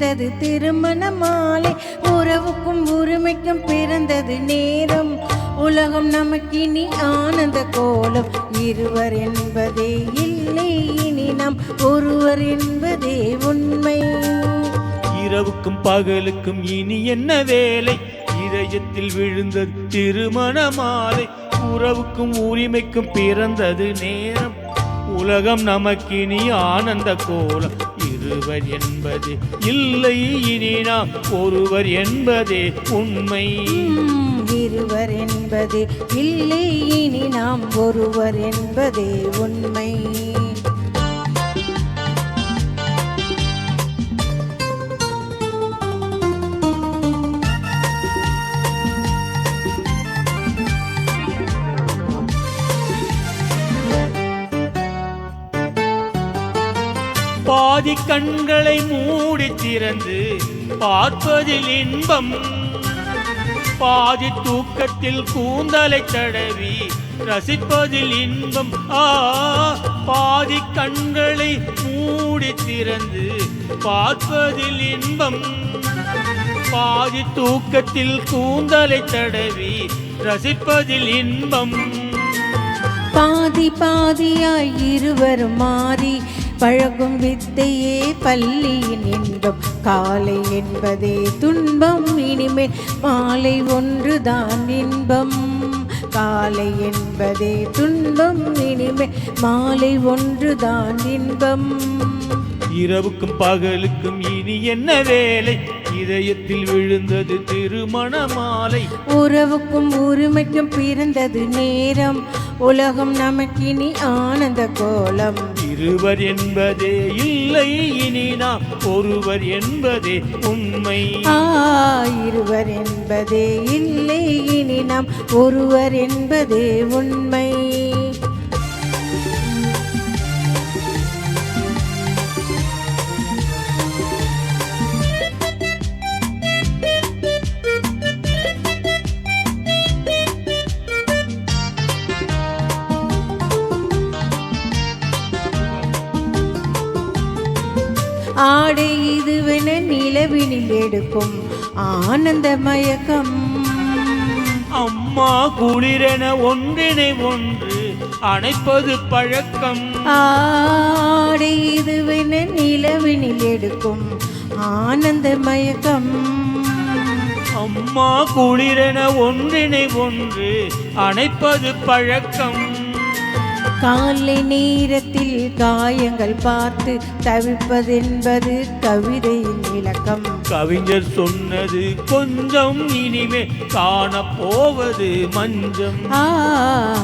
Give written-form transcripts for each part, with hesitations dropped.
பிறந்தது திருமண மாலை. உறவுக்கும் உரிமைக்கும் பிறந்தது நேரம். உலகம் நமக்கினி ஆனந்த கோலம். இருவர் என்பதே இல்லை, இனி நாம் ஒருவர் என்பதே உண்மை. இரவுக்கும் பகலுக்கும் இனி என்ன வேலை? இதயத்தில் விழுந்தது திருமண மாலை. உறவுக்கும் உரிமைக்கும் பிறந்தது நேரம். உலகம் நமக்கினி ஆனந்த கோலம். இருவர் என்பதே இல்லை, இனி நாம் ஒருவர் என்பதே உண்மை. இருவர் என்பதே இல்லை, இனி நாம் ஒருவர் என்பதே உண்மை. பாதி கண்களை மூடி திறந்து பார்ப்பதில் இன்பம். பாதி தூக்கத்தில் கூந்தலை தடவி ரசிப்பதில் இன்பம். பாதி கண்களை மூடி திறந்து பார்ப்பதில் இன்பம். பாதி தூக்கத்தில் கூந்தலை தடவி ரசிப்பதில் இன்பம். பாதி பாதியாய் இருவரும் மாறி பழகும் வித்தையே பள்ளியின் இன்பம். காலை என்பதே துன்பம், இனிமேல் மாலை ஒன்றுதான் இன்பம். காலை என்பதே துன்பம், இனிமேல் மாலை ஒன்றுதான் இன்பம். இரவுக்கும் பகலுக்கும் இனி என்ன வேலை? இதயத்தில் விழுந்தது திருமண மாலை. உறவுக்கும் உரிமைக்கும் பிறந்தது நேரம். உலகம் நமக்கினி ஆனந்த கோலம். இருவர் என்பதே இல்லை, இனி நாம் ஒருவர் என்பதே உண்மை. இருவர் என்பதே இல்லை, இனி நாம் ஒருவர் என்பதே உண்மை. ஆடை இதுவென நிலவினில் எடுக்கும் ஆனந்த மயக்கம். அம்மா குளிரென ஒன்றினை ஒன்று அணைப்பது பழக்கம். ஆடை இதுவென நிலவினில் எடுக்கும் ஆனந்த மயக்கம். அம்மா குளிரென ஒன்றினை ஒன்று அணைப்பது பழக்கம். காலை நேரத்தில் காயங்கள் பார்த்து தவிப்பதென்பது கவிதையின் இலக்கம். கவிஞர் சொன்னது கொஞ்சம், இனிமே காணப்போவது மஞ்சம்.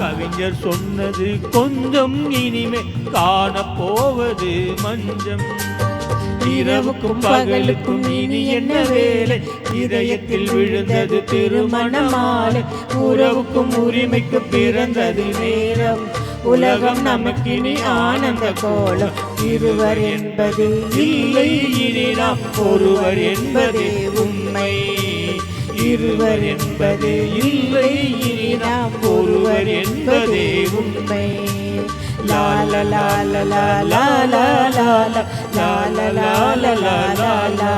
கவிஞர் சொன்னது கொஞ்சம், இனிமே காணப்போவது மஞ்சம். இரவுக்கும் பகலுக்கும் இனி என்ன வேலை? இதயத்தில் விழுந்தது திருமண மாலை. உறவுக்கும் உரிமைக்கு பிறந்தது நேரம். உலகம் நமக்கினி ஆனந்த கோலம். இருவர் என்பது இல்லை, இனி நாம் ஒருவர் என்பதே உண்மை. இருவர் என்பது இல்லை, இனி நாம் ஒருவர் என்பதே உண்மை. லா லா லா லா லா லா லா லா லா லா லா லா லா லா.